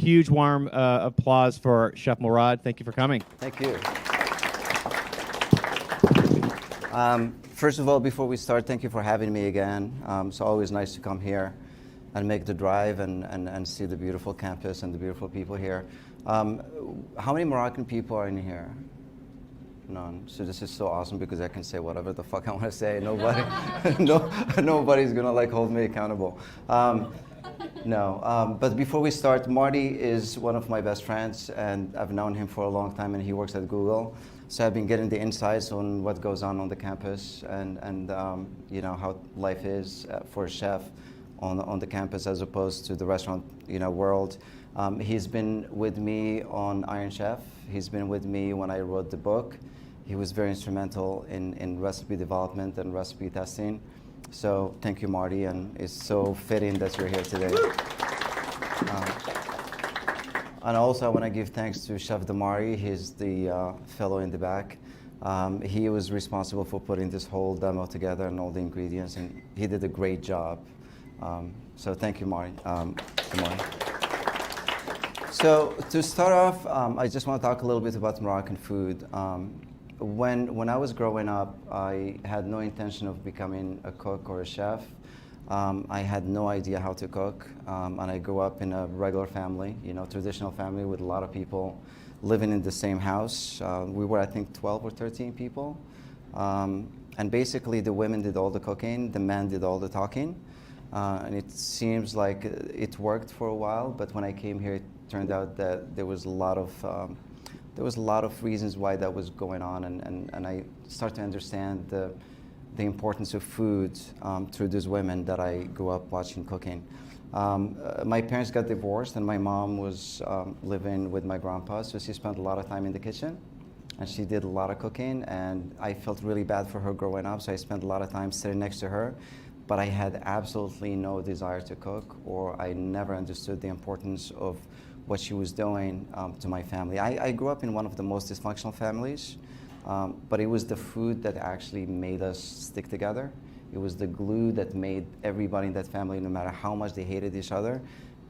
huge warm applause for Chef Mourad. Thank you for coming. Thank you. First of all, before we start, thank you for having me again. It's always nice to come here and make the drive and see the beautiful campus and the beautiful people here. How many Moroccan people are in here? None. So this is so awesome because I can say whatever the fuck I want to say. Nobody, nobody's gonna like hold me accountable. No, but before we start, Marty is one of my best friends, and I've known him for a long time, and he works at Google. So I've been getting the insights on what goes on the campus, and you know how life is for a chef on the campus as opposed to the restaurant world. He's been with me on Iron Chef. He's been with me when I wrote the book. He was very instrumental in recipe development and recipe testing. So thank you, Marty, and it's so fitting that you're here today. And also I want to give thanks to Chef Damari. He's the fellow in the back. He was responsible for putting this whole demo together and all the ingredients, and he did a great job. So thank you, Marty. So to start off, I just want to talk a little bit about Moroccan food. When I was growing up, I had no intention of becoming a cook or a chef. I had no idea how to cook, and I grew up in a regular family, traditional family with a lot of people living in the same house. We were, I think, 12 or 13 people. And basically, the women did all the cooking, the men did all the talking. And it seems like it worked for a while, but when I came here, it turned out that there was a lot of reasons why that was going on, and I started to understand the importance of food through these women that I grew up watching cooking. My parents got divorced, and my mom was living with my grandpa, so she spent a lot of time in the kitchen, and she did a lot of cooking, and I felt really bad for her growing up, so I spent a lot of time sitting next to her. But I had absolutely no desire to cook, or I never understood the importance of what she was doing to my family. I grew up in one of the most dysfunctional families, but it was the food that actually made us stick together. It was the glue that made everybody in that family, no matter how much they hated each other,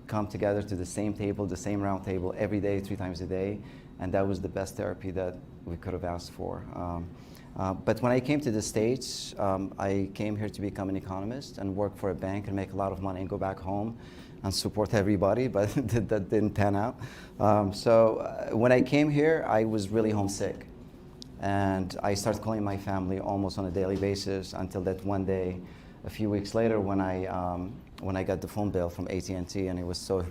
come together to the same table, the same round table, every day, 3 times a day, and that was the best therapy that we could have asked for. But when I came to the States, I came here to become an economist and work for a bank and make a lot of money and go back home and support everybody, but that didn't pan out. So when I came here, I was really homesick. And I started calling my family almost on a daily basis until that one day, a few weeks later, when I got the phone bill from AT&T, and it was so,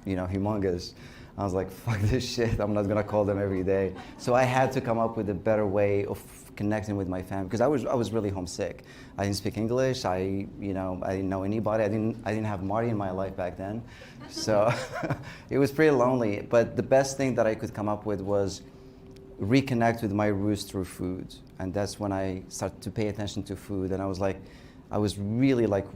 humongous. I was like, fuck this shit, I'm not gonna call them every day. So I had to come up with a better way of connecting with my family, because I was really homesick. I didn't speak English, I didn't know anybody, I didn't have Marty in my life back then. So it was pretty lonely, but the best thing that I could come up with was reconnect with my roots through food. And that's when I started to pay attention to food, and I was really like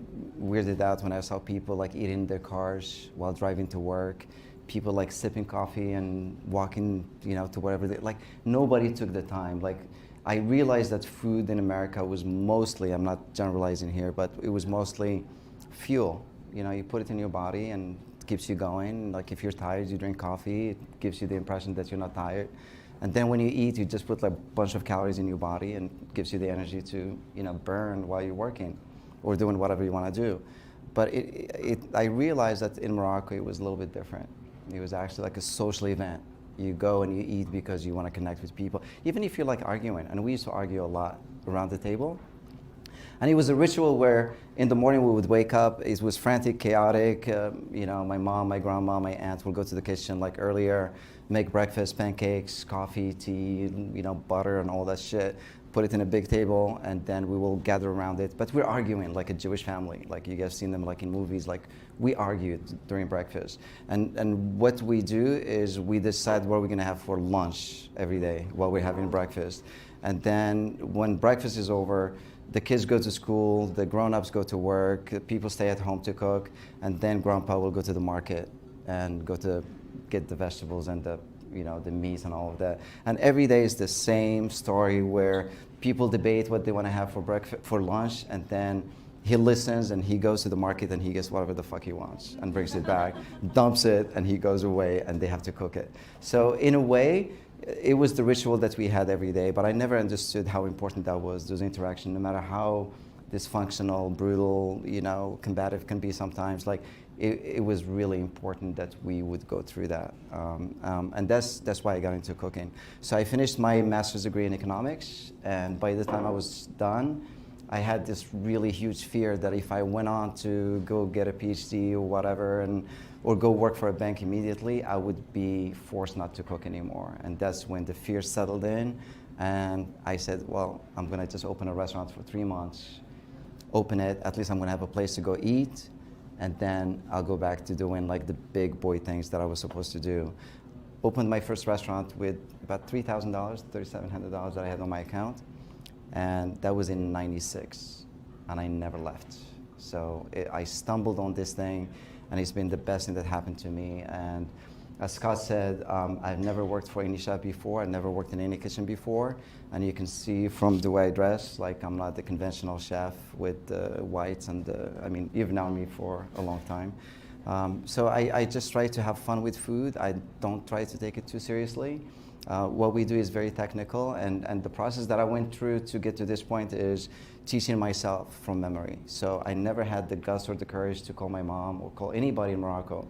weirded out when I saw people like eating in their cars while driving to work. People like sipping coffee and walking, to wherever like nobody took the time. Like I realized that food in America was mostly, I'm not generalizing here, but it was mostly fuel. You put it in your body and it keeps you going. Like if you're tired, you drink coffee, it gives you the impression that you're not tired. And then when you eat, you just put like a bunch of calories in your body and it gives you the energy to, burn while you're working or doing whatever you want to do. But I realized that in Morocco, it was a little bit different. It was actually like a social event. You go and you eat because you want to connect with people, even if you're like arguing. And we used to argue a lot around the table. And it was a ritual where in the morning we would wake up. It was frantic, chaotic. My mom, my grandma, my aunt would go to the kitchen like earlier, make breakfast, pancakes, coffee, tea, butter and all that shit. Put it in a big table, and then we will gather around it. But we're arguing like a Jewish family, like you guys seen them like in movies. Like we argued during breakfast, and what we do is we decide what we're gonna have for lunch every day while we're having breakfast, and then when breakfast is over, the kids go to school, the grown-ups go to work, people stay at home to cook, and then Grandpa will go to the market and go to get the vegetables and the meat and all of that. And every day is the same story where people debate what they want to have for breakfast, for lunch, and then he listens and he goes to the market and he gets whatever the fuck he wants and brings it back, dumps it, and he goes away and they have to cook it. So in a way, it was the ritual that we had every day, but I never understood how important that was, those interactions, no matter how dysfunctional, brutal, combative can be sometimes. Like, it was really important that we would go through that. And that's why I got into cooking. So I finished my master's degree in economics, and by the time I was done, I had this really huge fear that if I went on to go get a PhD or whatever, or go work for a bank immediately, I would be forced not to cook anymore. And that's when the fear settled in. And I said, well, I'm gonna just open a restaurant for 3 months, open it, at least I'm gonna have a place to go eat, and then I'll go back to doing like the big boy things that I was supposed to do. Opened my first restaurant with about $3,000, $3,700 that I had on my account. And that was in '96, and I never left. So I stumbled on this thing, and it's been the best thing that happened to me. And as Scott said, I've never worked for any chef before. I've never worked in any kitchen before. And you can see from the way I dress, like I'm not the conventional chef with the whites and you've known me for a long time. So I just try to have fun with food. I don't try to take it too seriously. What we do is very technical, and the process that I went through to get to this point is teaching myself from memory. So I never had the guts or the courage to call my mom or call anybody in Morocco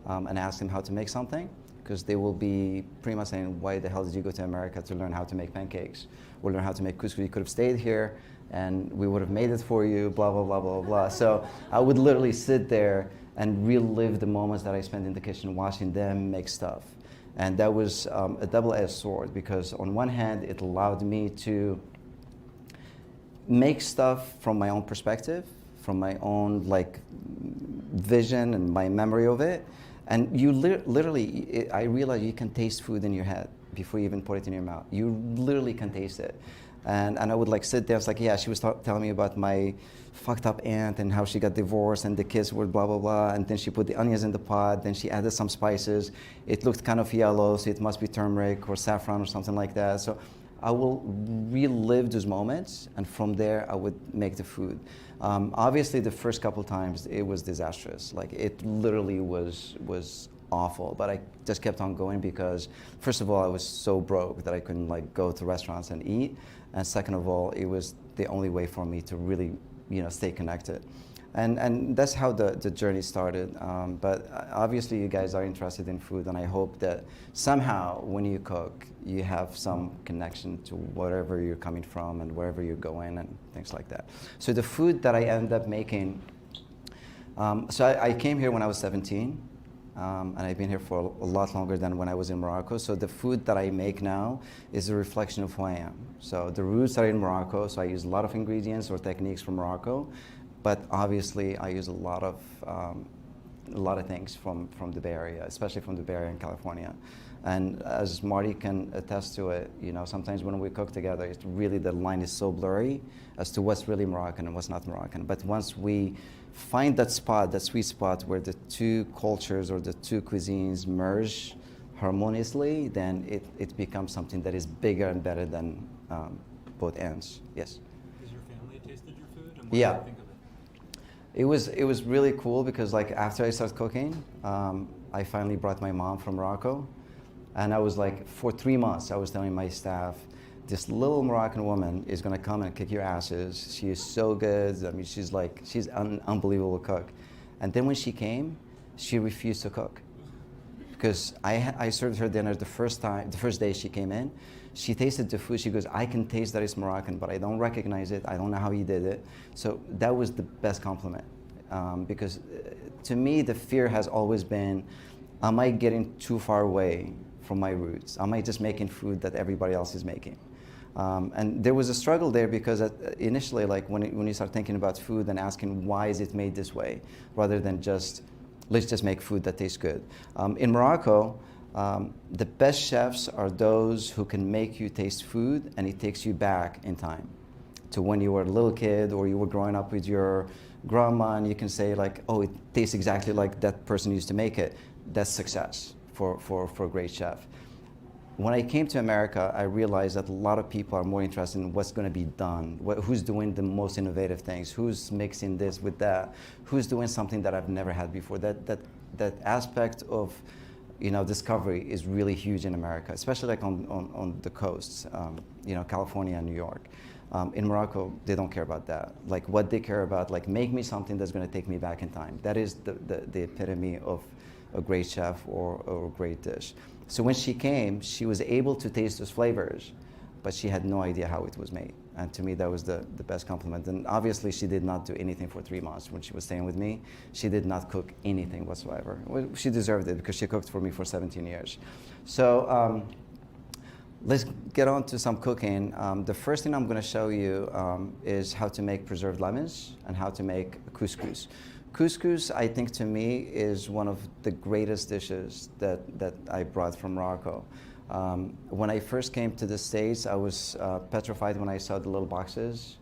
and ask them how to make something, because they will be pretty much saying, why the hell did you go to America to learn how to make pancakes or learn how to make couscous? You could have stayed here and we would have made it for you, blah, blah, blah, blah, blah. So I would literally sit there and relive the moments that I spent in the kitchen watching them make stuff. And that was a double-edged sword, because on one hand, it allowed me to make stuff from my own perspective, from my own vision and my memory of it. And you literally, I realized you can taste food in your head before you even put it in your mouth. You literally can taste it. And I would sit there, it's like, yeah, she was telling me about my fucked up aunt and how she got divorced and the kids were blah, blah, blah. And then she put the onions in the pot, then she added some spices. It looked kind of yellow, so it must be turmeric or saffron or something like that. So I will relive those moments, and from there I would make the food. Obviously, the first couple times it was disastrous. Like, it literally was awful, but I just kept on going because, first of all, I was so broke that I couldn't go to restaurants and eat, and second of all, it was the only way for me to really, stay connected. And that's how the journey started. But obviously, you guys are interested in food, and I hope that somehow, when you cook, you have some connection to wherever you're coming from and wherever you're going and things like that. So the food that I ended up making, so I came here when I was 17. And I've been here for a lot longer than when I was in Morocco. So the food that I make now is a reflection of who I am. So the roots are in Morocco, so I use a lot of ingredients or techniques from Morocco, but obviously I use a lot of things from the Bay Area, especially from the Bay Area in California. And as Marty can attest to it, sometimes when we cook together, it's really, the line is so blurry as to what's really Moroccan and what's not Moroccan. But once we find that spot, that sweet spot where the two cultures or the two cuisines merge harmoniously, then it becomes something that is bigger and better than both ends. Yes? Has your family tasted your food? And what Yeah. do you think of it? It was really cool because after I started cooking, I finally brought my mom from Morocco. And I was for 3 months, I was telling my staff, this little Moroccan woman is going to come and kick your asses. She is so good. I mean, she's an unbelievable cook. And then when she came, she refused to cook. Because I served her dinner the first day she came in. She tasted the food. She goes, I can taste that it's Moroccan, but I don't recognize it. I don't know how you did it. So that was the best compliment. Because to me, the fear has always been, am I getting too far away from my roots? Am I just making food that everybody else is making? And there was a struggle there because initially, when you start thinking about food and asking why is it made this way, rather than let's just make food that tastes good. In Morocco, the best chefs are those who can make you taste food and it takes you back in time to when you were a little kid or you were growing up with your grandma, and you can say oh, it tastes exactly like that person used to make it. That's success for a great chef. when I came to America, I realized that a lot of people are more interested in what's going to be done, who's doing the most innovative things, who's mixing this with that, who's doing something that I've never had before. That aspect of, discovery is really huge in America, especially like on the coasts, California and New York. In Morocco, they don't care about that. Like what they care about, like make me something that's going to take me back in time. That is the epitome of a great chef or a great dish. So when she came, she was able to taste those flavors, but she had no idea how it was made. And to me, that was the best compliment. And obviously, she did not do anything for 3 months when she was staying with me. She did not cook anything whatsoever. Well, she deserved it because she cooked for me for 17 years. So let's get on to some cooking. The first thing I'm going to show you is how to make preserved lemons and how to make couscous. Couscous, I think, to me, is one of the greatest dishes that I brought from Morocco. When I first came to the States, I was petrified when I saw the little boxes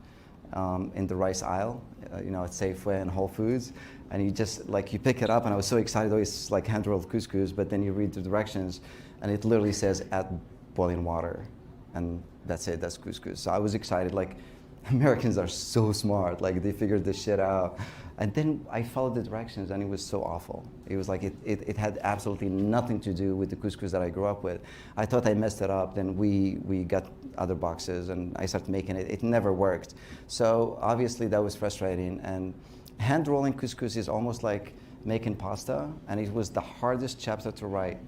in the rice aisle, at Safeway and Whole Foods. And you just, you pick it up, and I was so excited, it's like hand-rolled couscous, but then you read the directions, and it literally says, add boiling water. And that's it, that's couscous. So I was excited, Americans are so smart, they figured this shit out. And then I followed the directions, and it was so awful. It was like it had absolutely nothing to do with the couscous that I grew up with. I thought I messed it up, then we got other boxes, and I started making it. It never worked. So obviously that was frustrating. And hand rolling couscous is almost like making pasta, and it was the hardest chapter to write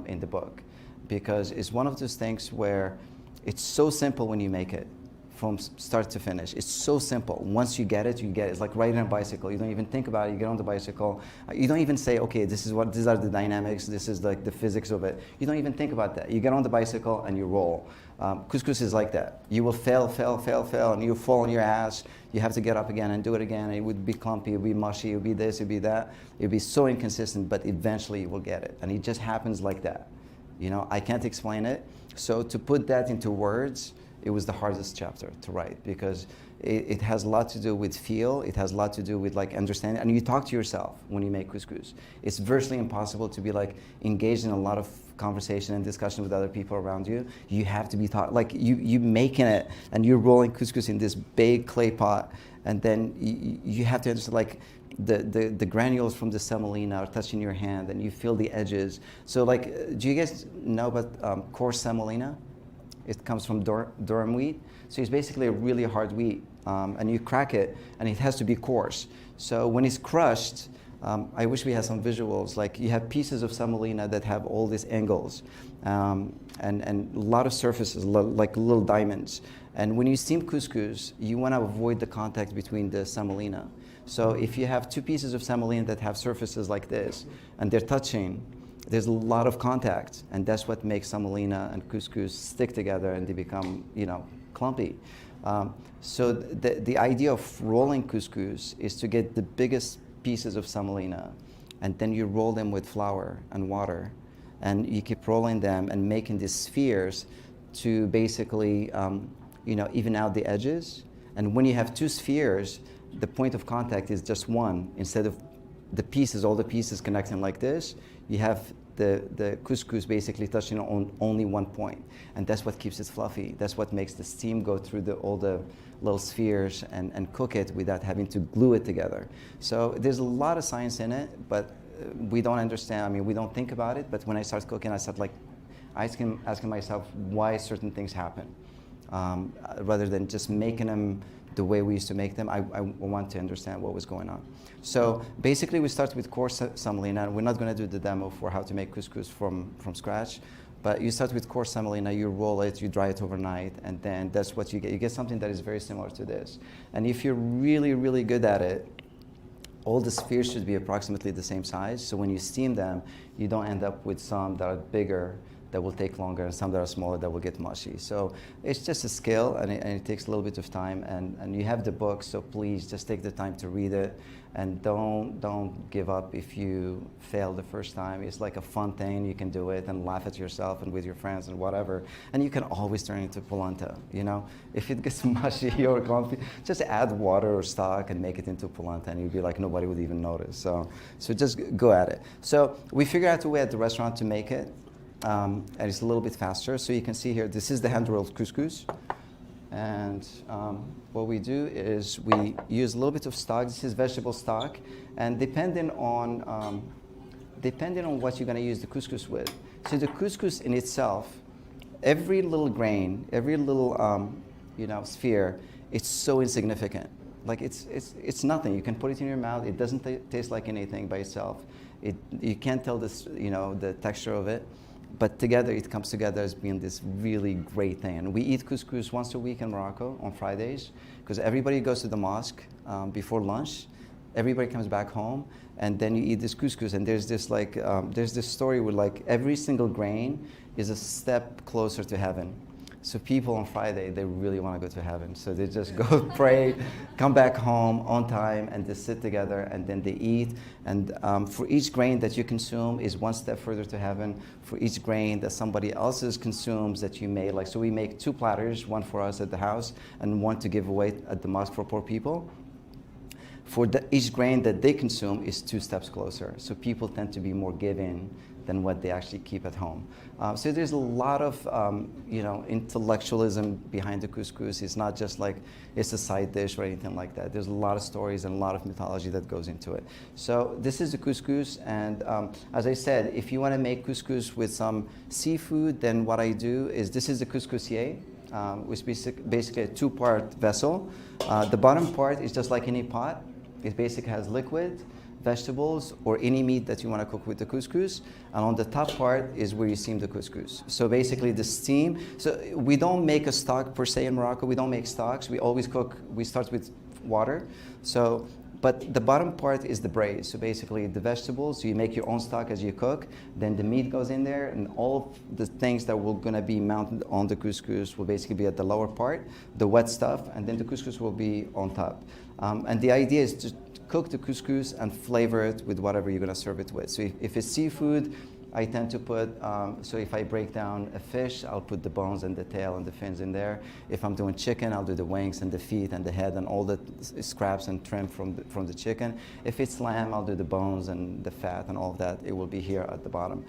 in the book, because it's one of those things where it's so simple when you make it. From start to finish. It's so simple. Once you get it, you get it. It's like riding a bicycle. You don't even think about it. You get on the bicycle. You don't even say, okay, these are the dynamics. This is like the physics of it. You don't even think about that. You get on the bicycle and you roll. Couscous is like that. You will fail, and you fall on your ass. You have to get up again and do it again. And it would be clumpy, it would be mushy, it would be this, it would be that. It would be so inconsistent, but eventually you will get it. And it just happens like that. I can't explain it. So to put that into words, it was the hardest chapter to write, because it has a lot to do with feel. It has a lot to do with understanding. And you talk to yourself when you make couscous. It's virtually impossible to be engaged in a lot of conversation and discussion with other people around you. You have to be taught, you making it, and you're rolling couscous in this big clay pot, and then you have to understand the granules from the semolina are touching your hand, and you feel the edges. So do you guys know about coarse semolina? It comes from durum wheat. So it's basically a really hard wheat. And you crack it, and it has to be coarse. So when it's crushed, I wish we had some visuals. You have pieces of semolina that have all these angles and a lot of surfaces, like little diamonds. And when you steam couscous, you want to avoid the contact between the semolina. So if you have two pieces of semolina that have surfaces like this, and they're touching, there's a lot of contact, and that's what makes semolina and couscous stick together, and they become, clumpy. So the idea of rolling couscous is to get the biggest pieces of semolina, and then you roll them with flour and water, and you keep rolling them and making these spheres to basically, even out the edges. And when you have two spheres, the point of contact is just one. Instead of all the pieces connecting like this, you have the couscous basically touching on only one point. And that's what keeps it fluffy. That's what makes the steam go through all the little spheres and cook it without having to glue it together. So there's a lot of science in it, but we don't understand. We don't think about it. But when I start cooking, I start asking myself why certain things happen. Rather than just making them the way we used to make them, I want to understand what was going on. So basically, we start with coarse semolina. We're not going to do the demo for how to make couscous from scratch, but you start with coarse semolina, you roll it, you dry it overnight, and then that's what you get. You get something that is very similar to this. And if you're really, really good at it, all the spheres should be approximately the same size. So when you steam them, you don't end up with some that are bigger that will take longer, and some that are smaller that will get mushy. So it's just a skill, and it takes a little bit of time. And you have the book, so please just take the time to read it, and don't give up if you fail the first time. It's like a fun thing. You can do it and laugh at yourself and with your friends and whatever. And you can always turn it into polenta. If it gets mushy or clumpy, just add water or stock and make it into polenta, and you'll be like nobody would even notice. So just go at it. So we figured out a way at the restaurant to make it. and it's a little bit faster. So you can see here, this is the hand-rolled couscous. And what we do is we use a little bit of stock. This is vegetable stock. And depending on what you're going to use the couscous with. So the couscous in itself, every little grain, every little sphere, it's so insignificant. Like it's nothing. You can put it in your mouth. It doesn't taste like anything by itself. You can't tell this, the texture of it. But together, it comes together as being this really great thing. And we eat couscous once a week in Morocco on Fridays, because everybody goes to the mosque before lunch. Everybody comes back home, and then you eat this couscous. And there's this there's this story where like every single grain is a step closer to heaven. So people on Friday, they really want to go to heaven. So they just go pray, come back home on time, and they sit together, and then they eat. And for each grain that you consume is one step further to heaven. For each grain that somebody else's consumes that you made, so we make 2 platters, one for us at the house and one to give away at the mosque for poor people. For each grain that they consume is 2 steps closer. So people tend to be more giving than what they actually keep at home. So there's a lot of intellectualism behind the couscous. It's not just like it's a side dish or anything like that. There's a lot of stories and a lot of mythology that goes into it. So this is the couscous, and as I said, if you want to make couscous with some seafood, then what I do is this is the couscousier, which is basically a 2-part vessel. The bottom part is just like any pot. It basically has liquid, vegetables, or any meat that you want to cook with the couscous. And on the top part is where you steam the couscous. So basically the steam, so we don't make a stock per se in Morocco. We don't make stocks. We always cook, we start with water. So, but the bottom part is the braise. So basically the vegetables, so you make your own stock as you cook. Then the meat goes in there, and all of the things that will gonna be mounted on the couscous will basically be at the lower part, the wet stuff, and then the couscous will be on top. And the idea is to cook the couscous and flavor it with whatever you're gonna serve it with. So if it's seafood, I tend to put, so if I break down a fish, I'll put the bones and the tail and the fins in there. If I'm doing chicken, I'll do the wings and the feet and the head and all the scraps and trim from the chicken. If it's lamb, I'll do the bones and the fat and all of that. It will be here at the bottom.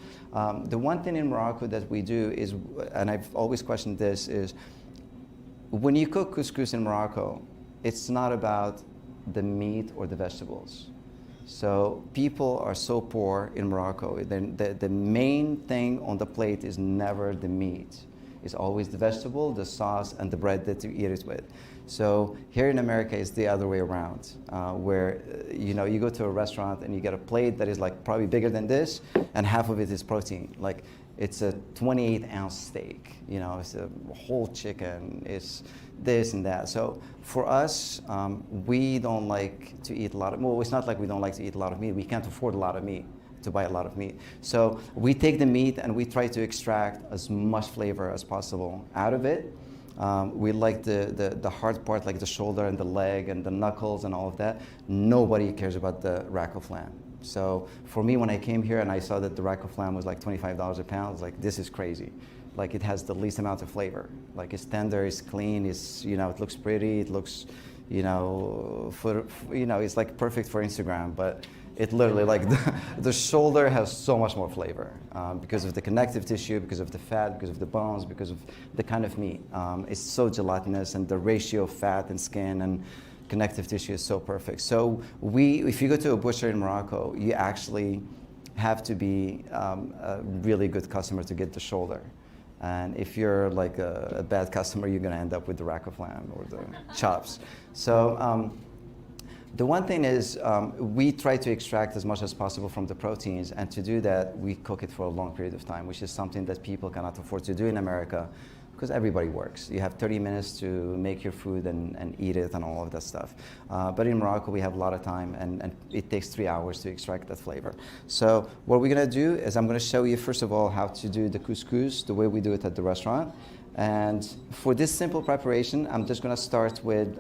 The one thing in Morocco that we do is, and I've always questioned this, is when you cook couscous in Morocco, it's not about the meat or the vegetables. So people are so poor in Morocco. The main thing on the plate is never the meat. It's always the vegetable, the sauce, and the bread that you eat it with. So here in America, it's the other way around, where you go to a restaurant and you get a plate that is like probably bigger than this, and half of it is protein. Like it's a 28-ounce steak. It's a whole chicken. It's this and that. So for us, we don't like to eat a lot of, well, it's not like we don't like to eat a lot of meat. We can't afford a lot of meat, to buy a lot of meat. So we take the meat and we try to extract as much flavor as possible out of it. We like the hard part, like the shoulder and the leg and the knuckles and all of that. Nobody cares about the rack of lamb. So for me, when I came here and I saw that the rack of lamb was like $25 a pound, I was like, this is crazy. Like it has the least amount of flavor. Like it's tender, it's clean, it's, it looks pretty, it looks, it's like perfect for Instagram, but it literally, like the shoulder has so much more flavor because of the connective tissue, because of the fat, because of the bones, because of the kind of meat. It's so gelatinous, and the ratio of fat and skin and connective tissue is so perfect. So if you go to a butcher in Morocco, you actually have to be a really good customer to get the shoulder. And if you're like a bad customer, you're gonna end up with the rack of lamb or the chops. So the one thing is we try to extract as much as possible from the proteins, and to do that, we cook it for a long period of time, which is something that people cannot afford to do in America because everybody works. You have 30 minutes to make your food and eat it and all of that stuff. But in Morocco, we have a lot of time, and it takes 3 hours to extract that flavor. So what we're gonna do is I'm gonna show you, first of all, how to do the couscous the way we do it at the restaurant. And for this simple preparation, I'm just gonna start with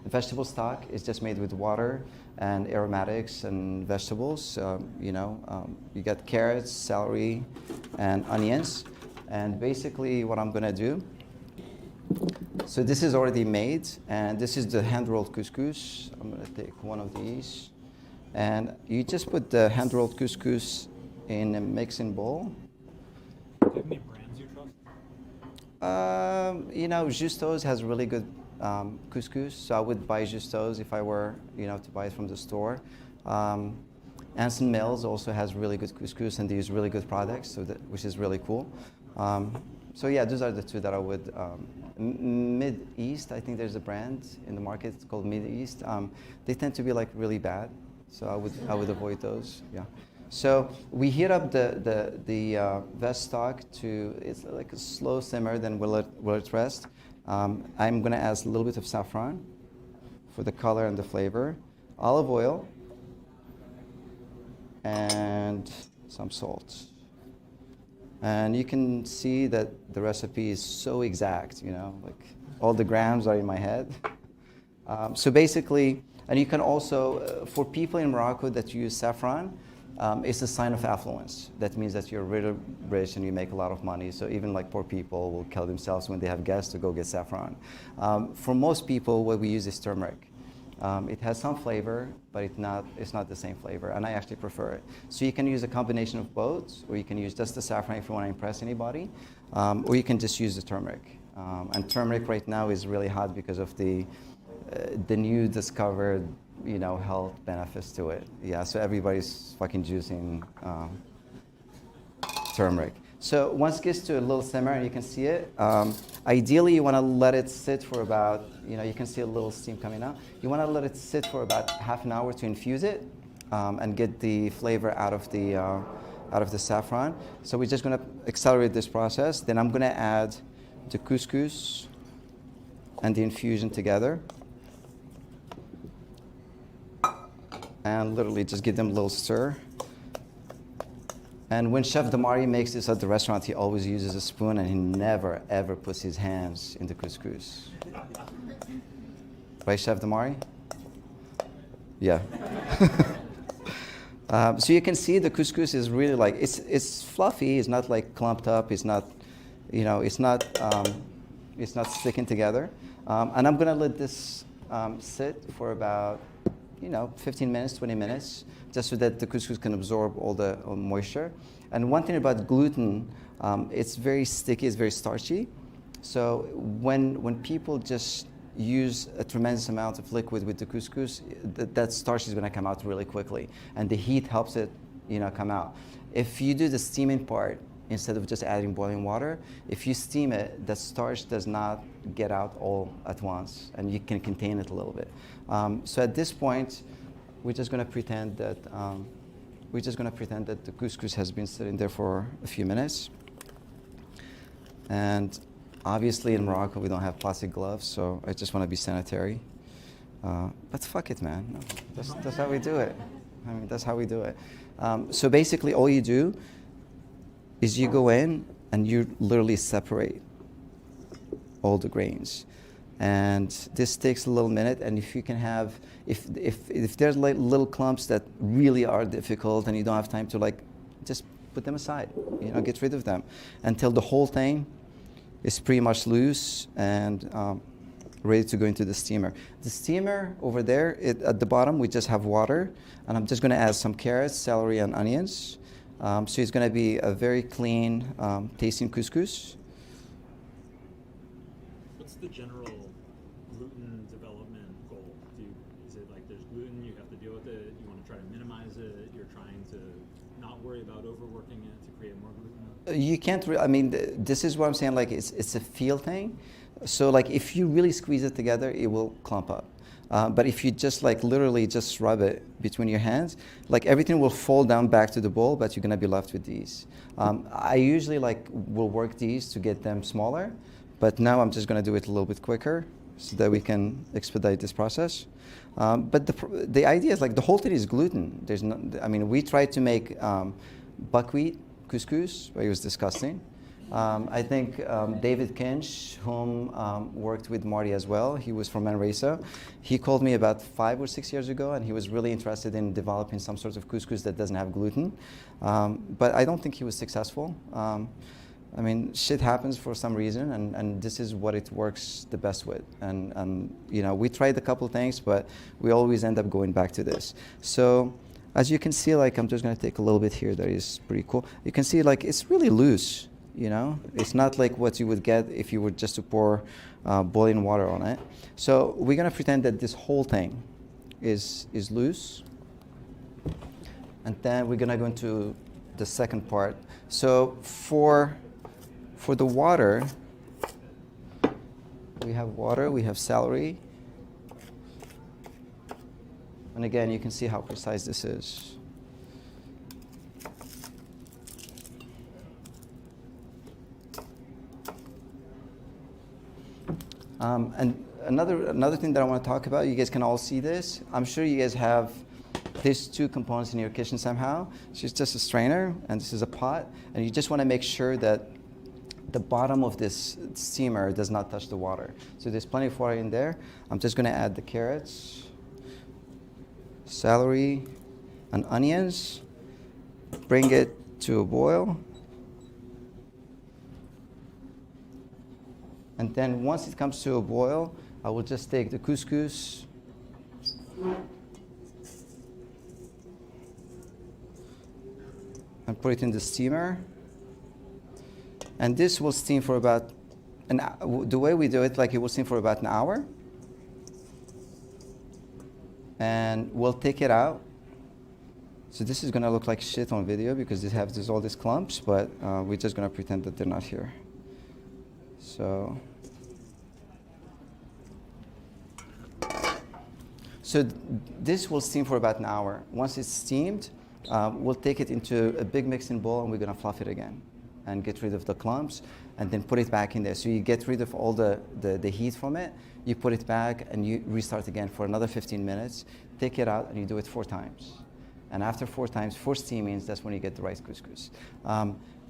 vegetable stock. It's just made with water and aromatics and vegetables. You got carrots, celery, and onions. And basically what I'm gonna do, so this is already made, and this is the hand-rolled couscous. I'm gonna take one of these. And you just put the hand-rolled couscous in a mixing bowl. Justo's has really good couscous, so I would buy Justo's if I were, to buy it from the store. Anson Mills also has really good couscous, and they use really good products, which is really cool. So yeah, those are the two that I would. Mid East, I think there's a brand in the market called Mid East. They tend to be like really bad, so I would avoid those. Yeah. So we heat up the vest stock to, it's like a slow simmer, then we'll let it rest. I'm gonna add a little bit of saffron for the color and the flavor, olive oil, and some salt. And you can see that the recipe is so exact, like all the grams are in my head. So basically, and you can also, for people in Morocco that use saffron, it's a sign of affluence. That means that you're really rich and you make a lot of money. So even like poor people will kill themselves when they have guests to go get saffron. For most people, what we use is turmeric. It has some flavor, but it's not the same flavor, and I actually prefer it. So you can use a combination of both, or you can use just the saffron if you want to impress anybody, or you can just use the turmeric. And turmeric right now is really hot because of the new discovered, health benefits to it. Yeah, so everybody's fucking juicing turmeric. So once it gets to a little simmer and you can see it, ideally you want to let it sit for about, you can see a little steam coming out. You want to let it sit for about half an hour to infuse it and get the flavor out of the saffron. So we're just going to accelerate this process. Then I'm going to add the couscous and the infusion together. And literally just give them a little stir. And when Chef Damari makes this at the restaurant, he always uses a spoon, and he never, ever puts his hands in the couscous. Right, Chef Damari? Yeah. So you can see the couscous is really like, it's fluffy, it's not like clumped up, it's not sticking together. And I'm gonna let this sit for about 15 minutes, 20 minutes, just so that the couscous can absorb all the moisture. And one thing about gluten, it's very sticky, it's very starchy. So when people just use a tremendous amount of liquid with the couscous, that starch is going to come out really quickly, and the heat helps it, come out. If you do the steaming part instead of just adding boiling water, if you steam it, the starch does not get out all at once, and you can contain it a little bit. So at this point, we're just going to pretend that the couscous has been sitting there for a few minutes. And obviously in Morocco we don't have plastic gloves, so I just want to be sanitary. But fuck it, man. No, that's how we do it. I mean, that's how we do it. So basically all you do is you go in and you literally separate all the grains. And this takes a little minute, and if you can have, if there's like little clumps that really are difficult and you don't have time to just put them aside, get rid of them until the whole thing is pretty much loose and ready to go into the steamer. The steamer over there, at the bottom, we just have water, and I'm just gonna add some carrots, celery, and onions. So it's gonna be a very clean tasting couscous. What's the general gluten development goal? Is it like there's gluten, you have to deal with it, you want to try to minimize it, you're trying to not worry about overworking it to create more gluten? You can't this is what I'm saying, it's a feel thing. So if you really squeeze it together, it will clump up. But if you just literally just rub it between your hands, everything will fall down back to the bowl, but you're gonna be left with these. I usually will work these to get them smaller, but now I'm just gonna do it a little bit quicker so that we can expedite this process. But the idea is the whole thing is gluten. There's no, we tried to make buckwheat couscous, but it was disgusting. I think David Kinch, whom worked with Marty as well, he was from Manresa. He called me about 5 or 6 years ago, and he was really interested in developing some sort of couscous that doesn't have gluten. But I don't think he was successful. Shit happens for some reason, and this is what it works the best with. And we tried a couple things, but we always end up going back to this. So as you can see, I'm just going to take a little bit here that is pretty cool. You can see it's really loose. you know? It's not like what you would get if you were just to pour boiling water on it. So we're gonna pretend that this whole thing is loose. And then we're gonna go into the second part. So for the water, we have celery. And again, you can see how precise this is. And another thing that I want to talk about, you guys can all see this. I'm sure you guys have these two components in your kitchen somehow. It's just a strainer, and this is a pot. And you just want to make sure that the bottom of this steamer does not touch the water. So there's plenty of water in there. I'm just going to add the carrots, celery, and onions. Bring it to a boil. And then once it comes to a boil, I will just take the couscous and put it in the steamer. And this will steam for about an hour. The way we do it, like it will steam for about an hour. And we'll take it out. So this is gonna look like shit on video because there's all these clumps, but we're just gonna pretend that they're not here. So this will steam for about an hour. Once it's steamed, we'll take it into a big mixing bowl and we're gonna fluff it again and get rid of the clumps and then put it back in there. So you get rid of all the heat from it, you put it back and you restart again for another 15 minutes, take it out and you do it 4 times. And after 4 times, 4 steamings, that's when you get the right couscous.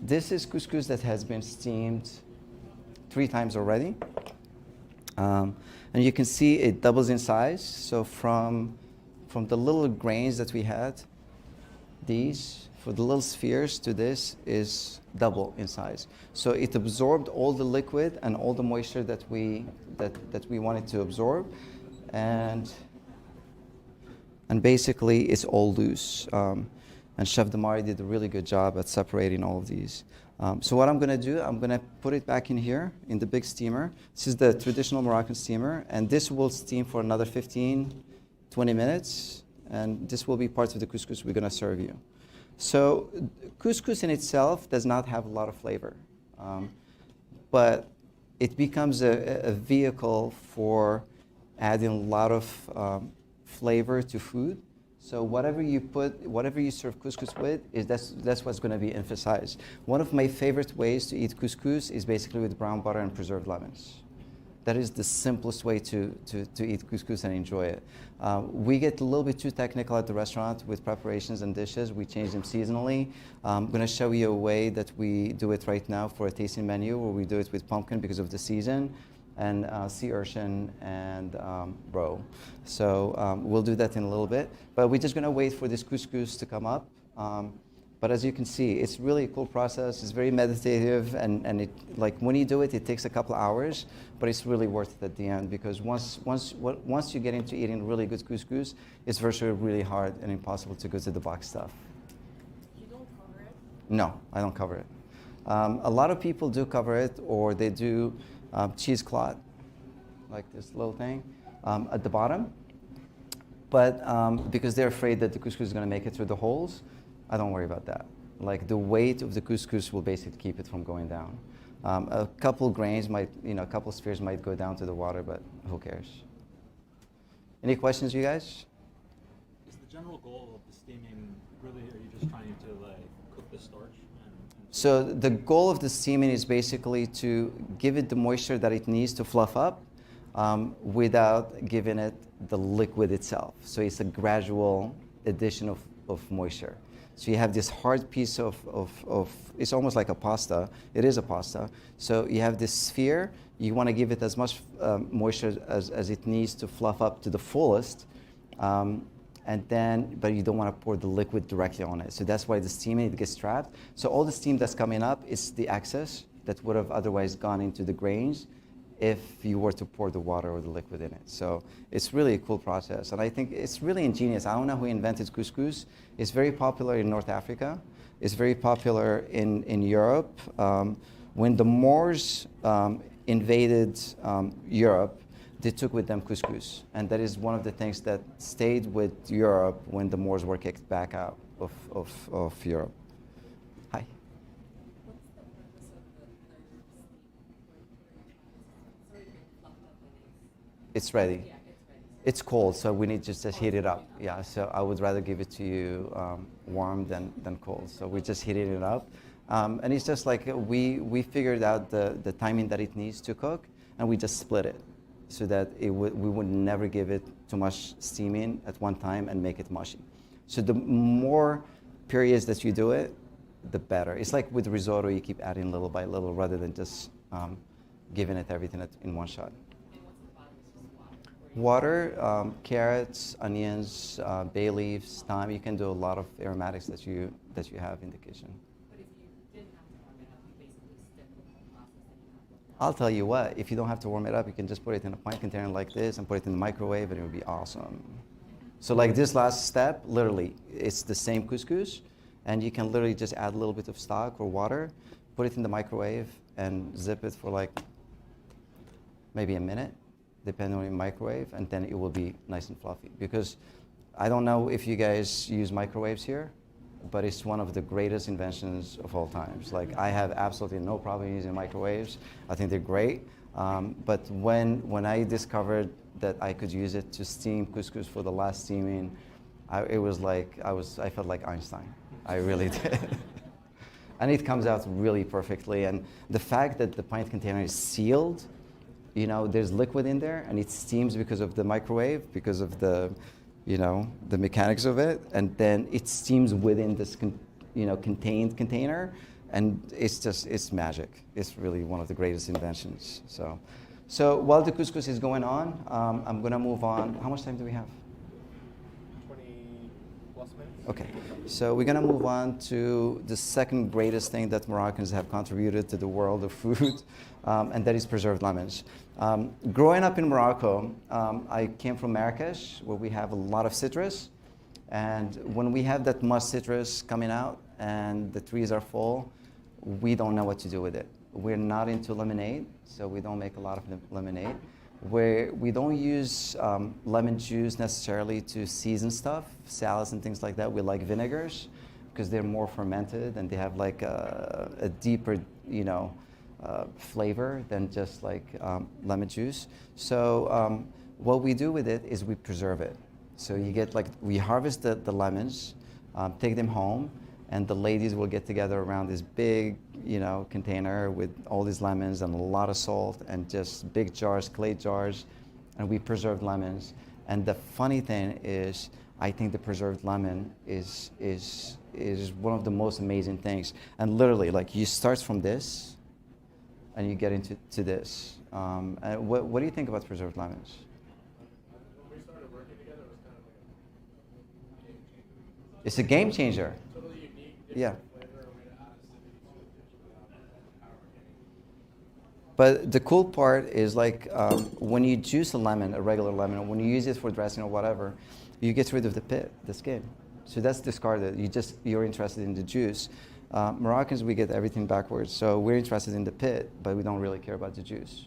This is couscous that has been steamed 3 times already. And you can see it doubles in size. So from the little grains that we had, these, for the little spheres to this is double in size. So it absorbed all the liquid and all the moisture that we wanted to absorb. And basically it's all loose. And Chef Damari did a really good job at separating all of these. So what I'm going to do, I'm going to put it back in here in the big steamer. This is the traditional Moroccan steamer, and this will steam for another 15, 20 minutes, and this will be part of the couscous we're going to serve you. So couscous in itself does not have a lot of flavor, but it becomes a vehicle for adding a lot of flavor to food. So whatever you serve couscous with, that's what's going to be emphasized. One of my favorite ways to eat couscous is basically with brown butter and preserved lemons. That is the simplest way to eat couscous and enjoy it. We get a little bit too technical at the restaurant with preparations and dishes. We change them seasonally. I'm going to show you a way that we do it right now for a tasting menu where we do it with pumpkin because of the season, and sea urchin and roe. So we'll do that in a little bit. But we're just gonna wait for this couscous to come up. But as you can see, it's really a cool process. It's very meditative, and it, like when you do it, it takes a couple of hours, but it's really worth it at the end because once you get into eating really good couscous, it's virtually really hard and impossible to go to the box stuff. You don't cover it? No, I don't cover it. A lot of people do cover it, or they do cheesecloth, like this little thing at the bottom. But because they're afraid that the couscous is going to make it through the holes, I don't worry about that. Like the weight of the couscous will basically keep it from going down. A couple grains might, a couple spheres might go down to the water, but who cares? Any questions, you guys? Is the general goal of the steaming really, are you just trying to like cook the starch? So the goal of the steaming is basically to give it the moisture that it needs to fluff up without giving it the liquid itself. So it's a gradual addition of moisture. So you have this hard piece of it's almost like a pasta. It is a pasta. So you have this sphere. You want to give it as much moisture as it needs to fluff up to the fullest. But you don't want to pour the liquid directly on it. So that's why the steaming, it gets trapped. So all the steam that's coming up is the excess that would have otherwise gone into the grains if you were to pour the water or the liquid in it. So it's really a cool process. And I think it's really ingenious. I don't know who invented couscous. It's very popular in North Africa. It's very popular in Europe. When the Moors invaded Europe, they took with them couscous. And that is one of the things that stayed with Europe when the Moors were kicked back out of Europe. Hi. What's the purpose of the third steam? Sorry, fluffed up when It's ready. yeah, it's ready. It's cold, so we need to just heat it up. Yeah, so I would rather give it to you warm than cold. So we're just heating it up. And it's just like we figured out the timing that it needs to cook, and we just split it so that we would never give it too much steaming at one time and make it mushy. So the more periods that you do it, the better. It's like with risotto, you keep adding little by little rather than just giving it everything in one shot. And what's the bottom? It's just water. Water, carrots, onions, bay leaves, thyme. You can do a lot of aromatics that you have in the kitchen. But if you didn't have to warm it up, you basically stick with the whole process that you have. I'll tell you what, if you don't have to warm it up, you can just put it in a pint container like this and put it in the microwave and it would be awesome. So like this last step, literally, it's the same couscous, and you can literally just add a little bit of stock or water, put it in the microwave and zip it for like maybe a minute, depending on your microwave, and then it will be nice and fluffy. Because I don't know if you guys use microwaves here, but it's one of the greatest inventions of all times. Like I have absolutely no problem using microwaves. I think they're great. But when I discovered that I could use it to steam couscous for the last steaming, it was like I felt like Einstein. I really did. And it comes out really perfectly. And the fact that the pint container is sealed, you know, there's liquid in there, and it steams because of the microwave, because of the, you know, the mechanics of it, and then it steams within this, contained container, and it's magic. It's really one of the greatest inventions. So while the couscous is going on, I'm gonna move on. How much time do we have? 20 plus minutes. Okay, so we're gonna move on to the second greatest thing that Moroccans have contributed to the world of food, and that is preserved lemons. Growing up in Morocco, I came from Marrakesh, where we have a lot of citrus, and when we have that musk citrus coming out and the trees are full, we don't know what to do with it. We're not into lemonade, so we don't make a lot of lemonade. We don't use lemon juice necessarily to season stuff, salads and things like that. We like vinegars because they're more fermented and they have like a deeper, flavor than just like lemon juice. So what we do with it is we preserve it. So you get we harvest the lemons, take them home, and the ladies will get together around this big, container with all these lemons and a lot of salt and just big jars, clay jars, and we preserve lemons. And the funny thing is, I think the preserved lemon is one of the most amazing things. And literally, you start from this, and you get into this. And what do you think about preserved lemons? When we started working together, it was kind of like a game changer. It's a game changer. Totally unique, Yeah. different flavor, a way to add acidity to a dish without the power of getting. But the cool part is when you juice a lemon, a regular lemon, or when you use it for dressing or whatever, you get rid of the pit, the skin. So that's discarded. You're interested in the juice. Moroccans, we get everything backwards. So we're interested in the pit, but we don't really care about the juice.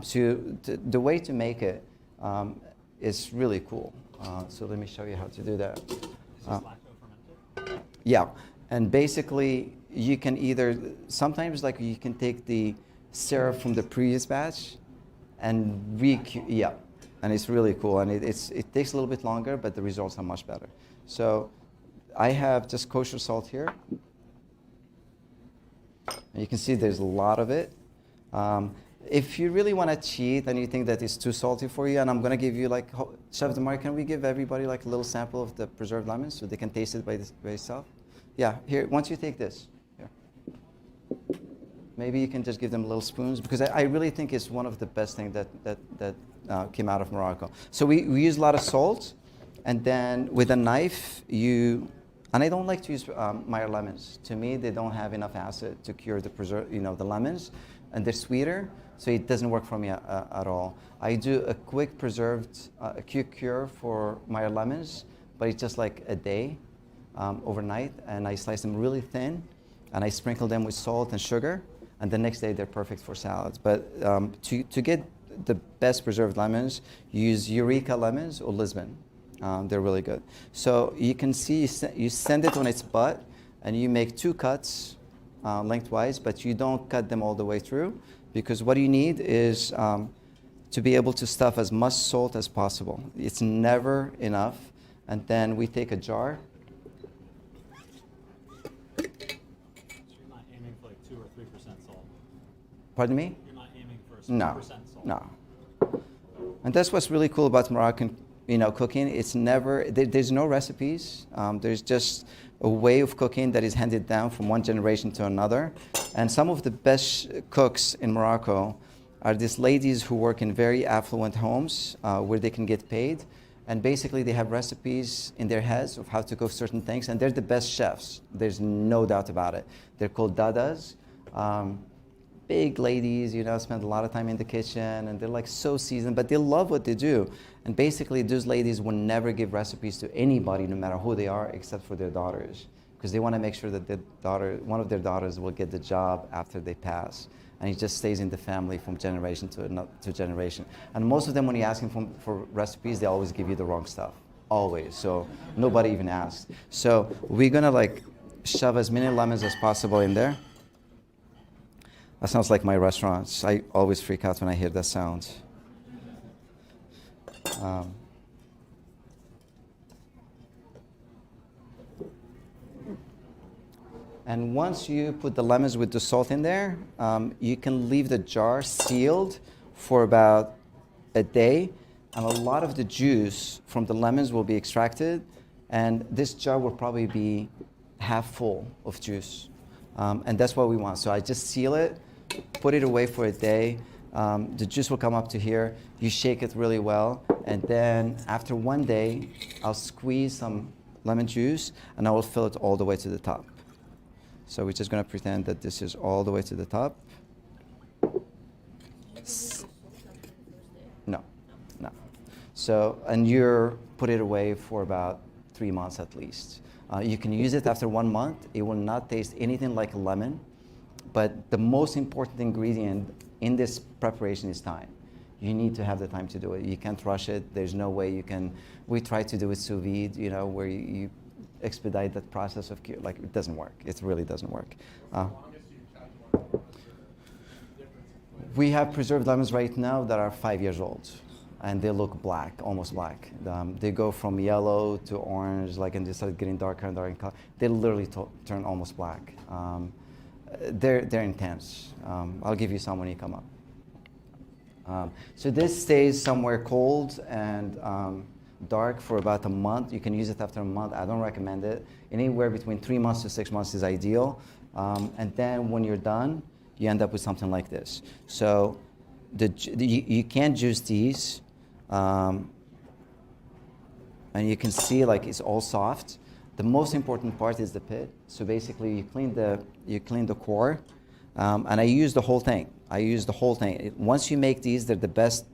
So the way to make it is really cool. So let me show you how to do that. Is this lacto fermented? Yeah, and basically you can sometimes you can take the syrup from the previous batch and and it's really cool, and it takes a little bit longer, but the results are much better. So I have just kosher salt here, and you can see there's a lot of it. If you really want to cheat and you think that it's too salty for you, and I'm going to give you Chef Demar, can we give everybody a little sample of the preserved lemons so they can taste it by itself? Yeah, here, once you take this, here. Maybe you can just give them little spoons, because I really think it's one of the best things that came out of Morocco. So we use a lot of salt, and then with a knife, and I don't like to use Meyer lemons. To me, they don't have enough acid to cure the lemons, and they're sweeter, so it doesn't work for me at all. I do a quick cure for Meyer lemons, but it's just like a day overnight, and I slice them really thin, and I sprinkle them with salt and sugar, and the next day they're perfect for salads. But to get the best preserved lemons, use Eureka lemons or Lisbon. They're really good. So you can see you send it on its butt, and you make 2 cuts lengthwise, but you don't cut them all the way through, because what you need is to be able to stuff as much salt as possible. It's never enough. And then we take a jar. So you're not aiming for like 2 or 3% salt. Pardon me? You're not aiming for a No, 6% salt. no. And that's what's really cool about Moroccan, cooking. It's never, there's no recipes. There's just a way of cooking that is handed down from one generation to another. And some of the best cooks in Morocco are these ladies who work in very affluent homes where they can get paid. And basically they have recipes in their heads of how to cook certain things, and they're the best chefs. There's no doubt about it. They're called dadas. Big ladies, spend a lot of time in the kitchen, and they're like so seasoned, but they love what they do. And basically those ladies will never give recipes to anybody, no matter who they are, except for their daughters, because they want to make sure that one of their daughters will get the job after they pass. And it just stays in the family from generation to generation. And most of them, when you ask them for recipes, they always give you the wrong stuff, always. So nobody even asks. So we're gonna shove as many lemons as possible in there. That sounds like my restaurants. I always freak out when I hear that sound. And once you put the lemons with the salt in there, you can leave the jar sealed for about a day, and a lot of the juice from the lemons will be extracted, and this jar will probably be half full of juice. And that's what we want. So I just seal it, put it away for a day. The juice will come up to here. You shake it really well, and then after 1 day, I'll squeeze some lemon juice, and I will fill it all the way to the top. So we're just going to pretend that this is all the way to the top. No. So, and you put it away for about 3 months at least. You can use it after 1 month. It will not taste anything like a lemon. But the most important ingredient in this preparation is time. You need to have the time to do it. You can't rush it. There's no way you can. We try to do it sous vide, where you expedite that process of it doesn't work. It really doesn't work. We have preserved lemons right now that are 5 years old, and they look black, almost black. They go from yellow to orange, and they start getting darker and darker in color. They literally turn almost black. They're intense. I'll give you some when you come up. So this stays somewhere cold and dark for about a month. You can use it after a month. I don't recommend it. Anywhere between 3 months to 6 months is ideal. And then when you're done, you end up with something like this. So you can't juice these. And you can see it's all soft. The most important part is the pit. So basically you clean the core. And I use the whole thing. Once you make these, they're the best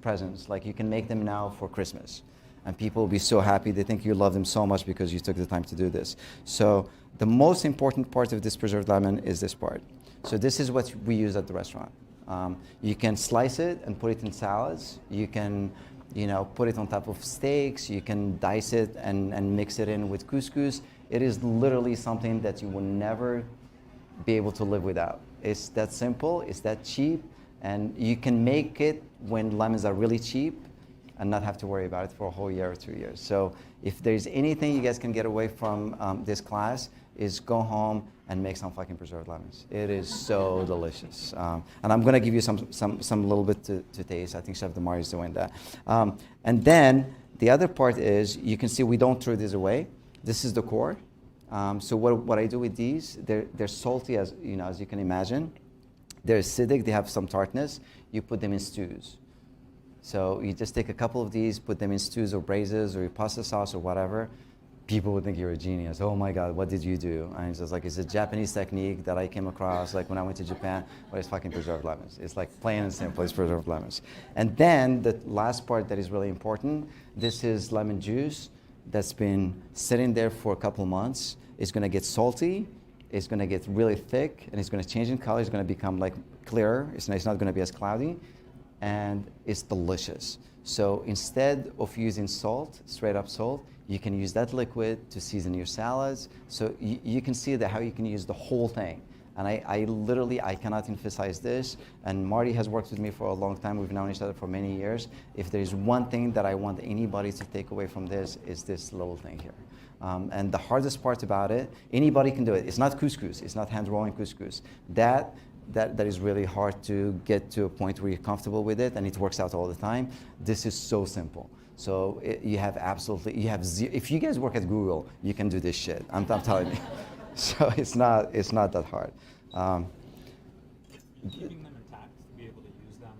presents. You can make them now for Christmas, and people will be so happy. They think you love them so much because you took the time to do this. So the most important part of this preserved lemon is this part. So this is what we use at the restaurant. You can slice it and put it in salads. You can put it on top of steaks. You can dice it and mix it in with couscous. It is literally something that you will never be able to live without. It's that simple, it's that cheap, and you can make it when lemons are really cheap and not have to worry about it for a whole year or 2 years. So if there's anything you guys can get away from this class, is go home and make some fucking preserved lemons. It is so delicious. And I'm gonna give you some little bit to taste. I think Chef Damari is doing that. And then the other part is, you can see we don't throw these away. This is the core. So what I do with these, they're salty as you can imagine. They're acidic, they have some tartness. You put them in stews. So you just take a couple of these, put them in stews or braises or your pasta sauce or whatever. People would think you're a genius. Oh my God, what did you do? And it's just it's a Japanese technique that I came across when I went to Japan, but it's fucking preserved lemons. It's plain and simple, it's preserved lemons. And then the last part that is really important, this is lemon juice that's been sitting there for a couple months. It's gonna get salty, It's going to get really thick, and it's going to change in color. It's going to become like clearer. It's not going to be as cloudy, and it's delicious. So instead of using salt, straight up salt, you can use that liquid to season your salads. So you can see how you can use the whole thing. And I literally cannot emphasize this. And Marty has worked with me for a long time. We've known each other for many years. If there's one thing that I want anybody to take away from this, is this little thing here. And the hardest part about it, anybody can do it. It's not couscous. It's not hand rolling couscous. That is really hard to get to a point where you're comfortable with it, and it works out all the time. This is so simple. So if you guys work at Google, you can do this shit. I'm telling you. So it's not that hard. Keeping them intact to be able to use them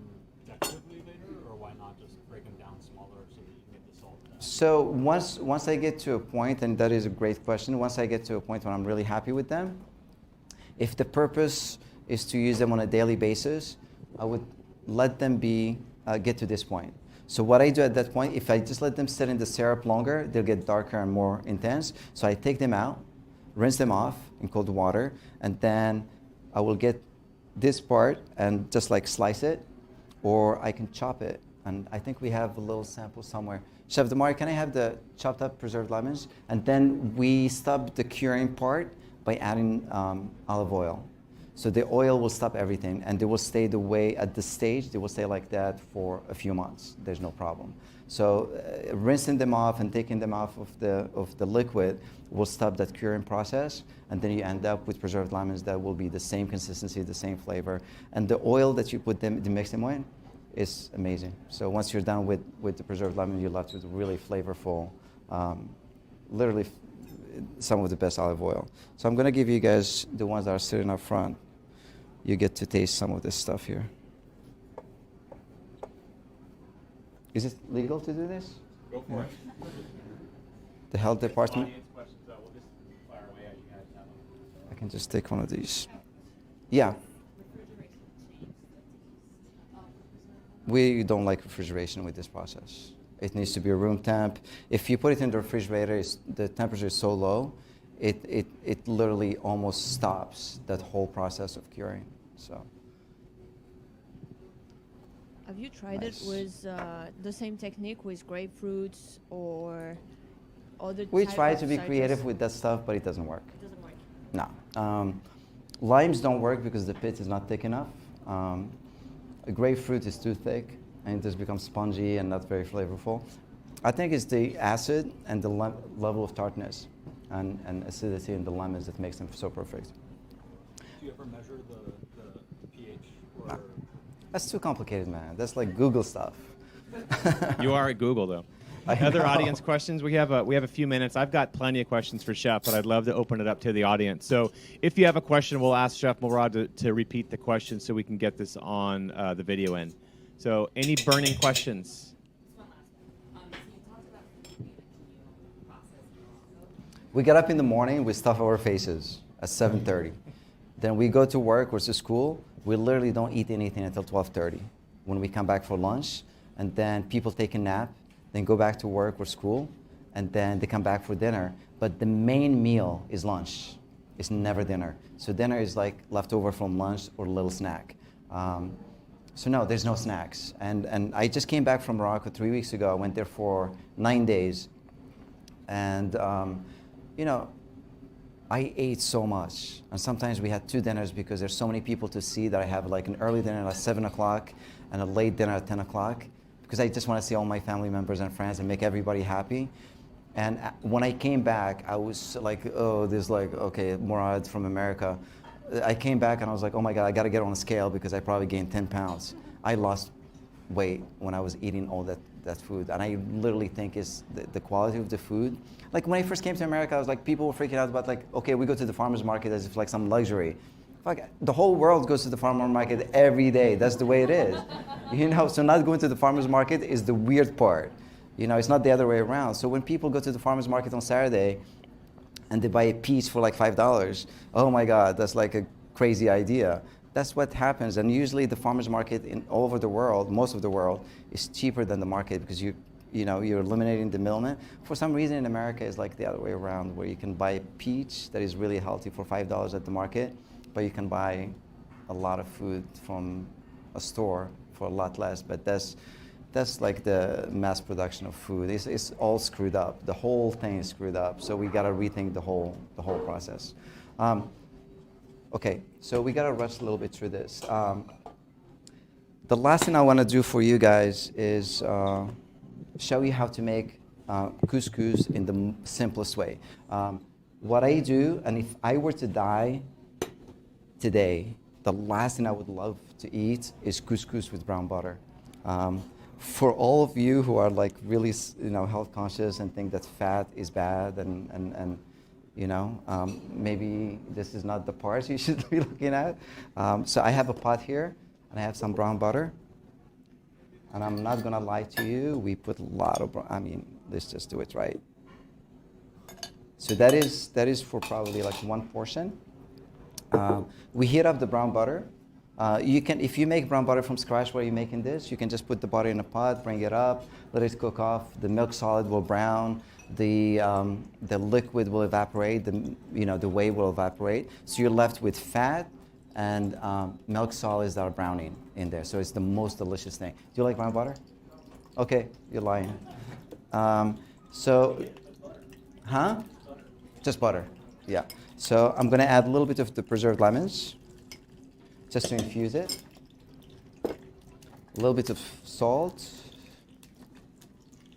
decoratively later, or why not just break them down smaller so that you can get the salt down? So once I get to a point, and that is a great question, once I get to a point when I'm really happy with them, if the purpose is to use them on a daily basis, I would let them get to this point. So what I do at that point, if I just let them sit in the syrup longer, they'll get darker and more intense. So I take them out, rinse them off in cold water, and then I will get this part and just like slice it, or I can chop it. And I think we have a little sample somewhere. Chef Damari, can I have the chopped up preserved lemons? And then we stop the curing part by adding olive oil. So the oil will stop everything, and they will stay the way at this stage. They will stay like that for a few months. There's no problem. So rinsing them off and taking them off of the liquid will stop that curing process, and then you end up with preserved lemons that will be the same consistency, the same flavor, and the oil that you mix them in is amazing. So once you're done with the preserved lemon, you're left with really flavorful, literally some of the best olive oil. So I'm going to give you guys the ones that are sitting up front. You get to taste some of this stuff here. Is it legal to do this? Go for it. The health department? Audience questions, we'll just fire away at you guys. I can just take one of these. Yeah. We don't like refrigeration with this process. It needs to be a room temp. If you put it in the refrigerator, the temperature is so low, it literally almost stops that whole process of curing. So. Have you tried Nice. it with the same technique with grapefruits or other We type try of to be citrus? creative with that stuff, but it doesn't work. It doesn't work. No. Limes don't work because the pit is not thick enough. A grapefruit is too thick, and it just becomes spongy and not very flavorful. I think it's the acid and the level of tartness and acidity in the lemons that makes them so perfect. Do you ever measure the pH? Or No. That's too complicated, man. That's like Google stuff. You are at Google, though. I Other know. audience questions? We have a few minutes. I've got plenty of questions for Chef, but I'd love to open it up to the audience. So if you have a question, we'll ask Chef Mourad to repeat the question so we can get this on the video end. So any burning questions? Just one last one. So you talked about the continual process. We get up in the morning, we stuff our faces at 7:30. Then we go to work or to school. We literally don't eat anything until 12:30. When we come back for lunch, and then people take a nap, then go back to work or school, and then they come back for dinner. But the main meal is lunch. It's never dinner. So dinner is like leftover from lunch or a little snack. So no, there's no snacks. And I just came back from Morocco 3 weeks ago. I went there for 9 days. And, I ate so much. And sometimes we had 2 dinners because there's so many people to see that I have like an early dinner at 7 o'clock and a late dinner at 10 o'clock because I just want to see all my family members and friends and make everybody happy. And when I came back, I was like, okay, Mourad from America. I came back and I was like, oh my God, I got to get on a scale because I probably gained 10 pounds. I lost weight when I was eating all that food. And I literally think it's the quality of the food. Like when I first came to America, I was like, people were freaking out about like, okay, we go to the farmer's market as if like some luxury. Fuck, the whole world goes to the farmer's market every day. That's the way it is. So not going to the farmer's market is the weird part. It's not the other way around. So when people go to the farmer's market on Saturday and they buy a peach for like $5, oh my God, that's like a crazy idea. That's what happens. And usually the farmer's market in all over the world, most of the world, is cheaper than the market because you you're eliminating the middleman. For some reason in America, it's like the other way around, where you can buy a peach that is really healthy for $5 at the market, but you can buy a lot of food from a store for a lot less. But that's like the mass production of food. It's all screwed up. The whole thing is screwed up. So we got to rethink the whole process. Okay, so we got to rush a little bit through this. The last thing I want to do for you guys is show you how to make couscous in the simplest way. What I do, and if I were to die today, the last thing I would love to eat is couscous with brown butter. For all of you who are like really, health conscious and think that fat is bad, and maybe this is not the part you should be looking at. So I have a pot here, and I have some brown butter. And I'm not gonna lie to you, we put a lot of let's just do it right. So that is for probably like one portion. We heat up the brown butter. You can, if you make brown butter from scratch where you're making this, you can just put the butter in a pot, bring it up, let it cook off. The milk solid will brown. The liquid will evaporate. The whey will evaporate. So you're left with fat and milk solids that are browning in there. So it's the most delicious thing. Do you like brown butter? Okay, you're lying. Just butter. Yeah. So I'm going to add a little bit of the preserved lemons just to infuse it. A little bit of salt.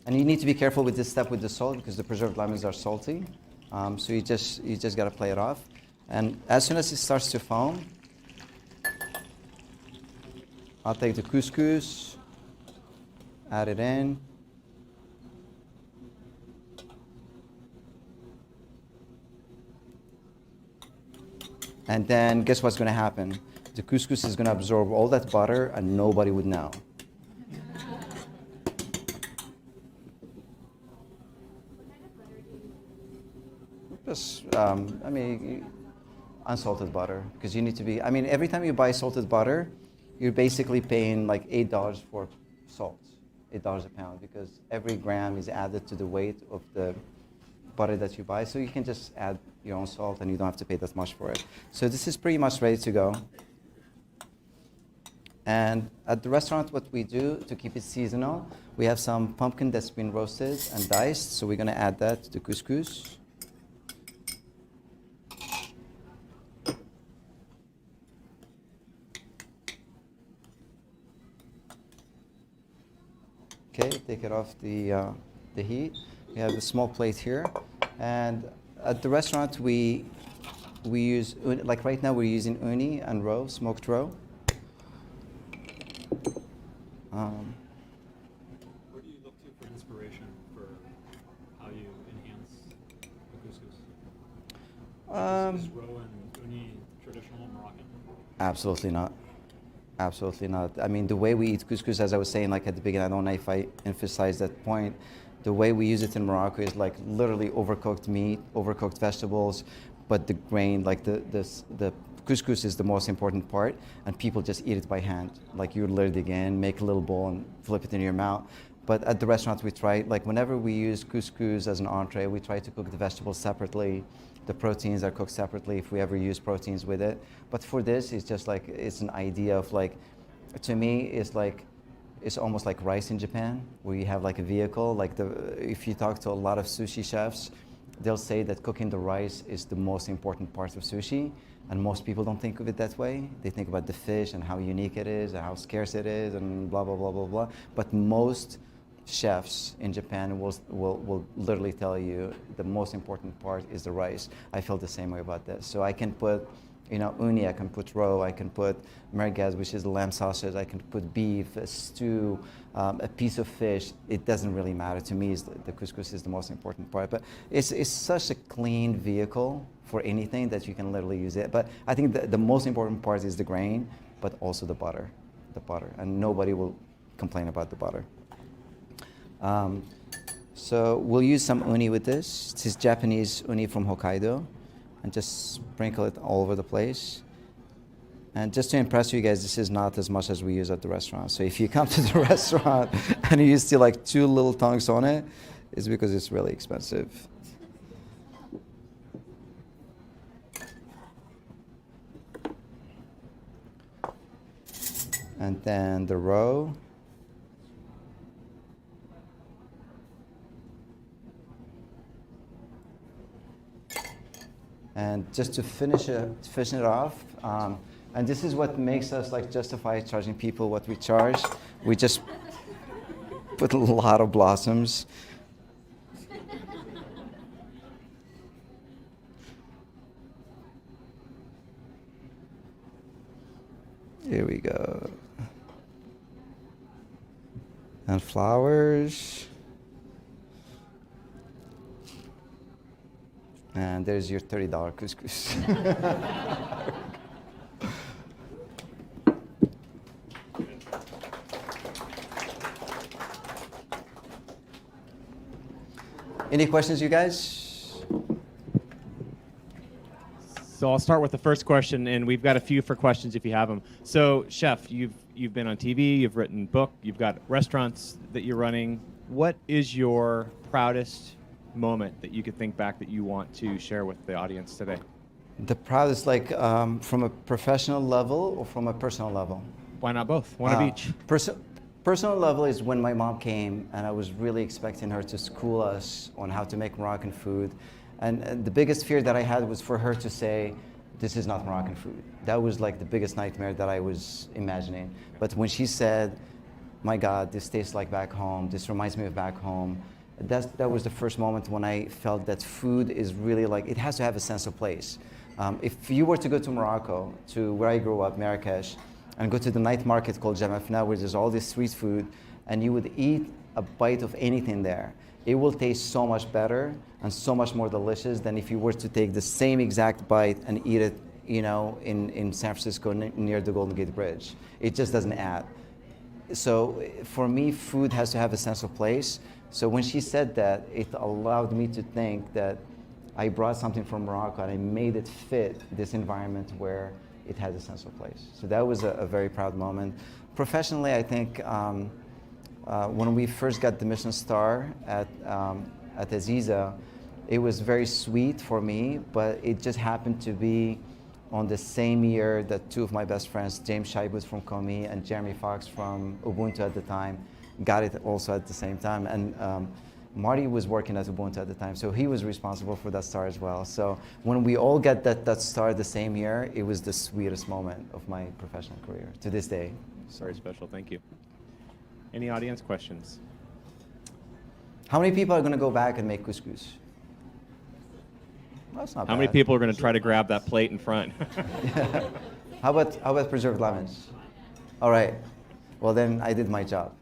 And you need to be careful with this step with the salt because the preserved lemons are salty. So you just got to play it off. And as soon as it starts to foam, I'll take the couscous, add it in. And then guess what's going to happen? The couscous is going to absorb all that butter and nobody would know. Just, unsalted butter, because you need to be, every time you buy salted butter, you're basically paying like $8 for salt, $8 a pound, because every gram is added to the weight of the butter that you buy. So you can just add your own salt and you don't have to pay that much for it. So this is pretty much ready to go. And at the restaurant, what we do to keep it seasonal, we have some pumpkin that's been roasted and diced. So we're going to add that to the couscous. Okay, take it off the heat. We have a small plate here, and at the restaurant we use, like right now we're using uni and roe, smoked roe. Where do you look to for inspiration for how you enhance the couscous? Is roe and uni traditional Moroccan? Absolutely not. Absolutely not. The way we eat couscous, as I was saying, like at the beginning, I don't know if I emphasized that point. The way we use it in Morocco is like literally overcooked meat, overcooked vegetables, but the grain, like the couscous is the most important part, and people just eat it by hand. Like you literally dig in, make a little bowl, and flip it in your mouth. But at the restaurant, we try, like whenever we use couscous as an entree, we try to cook the vegetables separately. The proteins are cooked separately if we ever use proteins with it. But for this, it's just like, it's an idea of like, to me, it's almost like rice in Japan, where you have like a vehicle. Like if you talk to a lot of sushi chefs, they'll say that cooking the rice is the most important part of sushi. And most people don't think of it that way. They think about the fish and how unique it is and how scarce it is and blah, blah, blah, blah, blah. But most chefs in Japan will literally tell you the most important part is the rice. I feel the same way about this. So I can put, uni, I can put roe, I can put merguez, which is the lamb sausage, I can put beef, a stew, a piece of fish. It doesn't really matter. To me, the couscous is the most important part. But it's such a clean vehicle for anything that you can literally use it. But I think the most important part is the grain, but also the butter. And nobody will complain about the butter. So we'll use some uni with this. This is Japanese uni from Hokkaido, and just sprinkle it all over the place. And just to impress you guys, this is not as much as we use at the restaurant. So if you come to the restaurant and you see like 2 little tongs on it, it's because it's really expensive. And then the roe. And just to finish it off, and this is what makes us like justify charging people what we charge. We just put a lot of blossoms. Here we go. And flowers. And there's your $30 couscous. Any questions, you guys? So I'll start with the first question, and we've got a few for questions if you have them. So, Chef, you've been on TV, you've written a book, you've got restaurants that you're running. What is your proudest moment that you could think back that you want to share with the audience today? The proudest, like from a professional level or from a personal level? Why not both? One of each. Personal level is when my mom came and I was really expecting her to school us on how to make Moroccan food. And the biggest fear that I had was for her to say, this is not Moroccan food. That was like the biggest nightmare that I was imagining. But when she said, my God, this tastes like back home, this reminds me of back home, that was the first moment when I felt that food is really like, it has to have a sense of place. If you were to go to Morocco, to where I grew up, Marrakesh, and go to the night market called Jamafna, where there's all this street food, and you would eat a bite of anything there, it will taste so much better and so much more delicious than if you were to take the same exact bite and eat it, you know, in San Francisco near the Golden Gate Bridge. It just doesn't add. So for me, food has to have a sense of place. So when she said that, it allowed me to think that I brought something from Morocco and I made it fit this environment where it has a sense of place. So that was a very proud moment. Professionally, I think when we first got the Michelin star at Aziza, it was very sweet for me, but it just happened to be on the same year that 2 of my best friends, James Shaibut from Komi and Jeremy Fox from Ubuntu at the time, got it also at the same time. And Marty was working at Ubuntu at the time, so he was responsible for that star as well. So when we all got that star the same year, it was the sweetest moment of my professional career to this day. Very special, thank you. Any audience questions? How many people are going to go back and make couscous? Well, that's not How bad. many people are going to try to grab that plate in front? How about preserved lemons? All right. Well, then I did my job.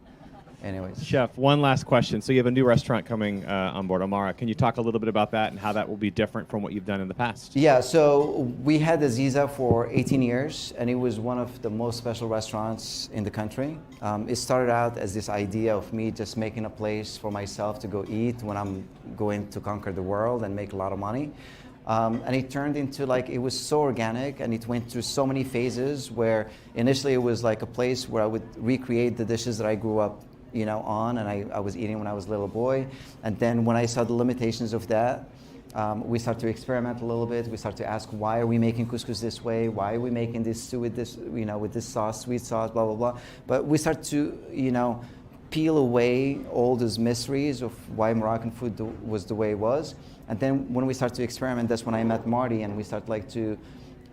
Anyways. Chef, one last question. So you have a new restaurant coming on board, Amara. Can you talk a little bit about that and how that will be different from what you've done in the past? Yeah, so we had Aziza for 18 years, and it was one of the most special restaurants in the country. It started out as this idea of me just making a place for myself to go eat when I'm going to conquer the world and make a lot of money. And it turned into like, it was so organic, and it went through so many phases where initially it was like a place where I would recreate the dishes that I grew up on, and I was eating when I was a little boy. And then when I saw the limitations of that, we started to experiment a little bit. We started to ask, why are we making couscous this way? Why are we making this stew with this, with this sauce, sweet sauce, blah, blah, blah. But we started to, peel away all those mysteries of why Moroccan food was the way it was. And then when we started to experiment, that's when I met Marty, and we started to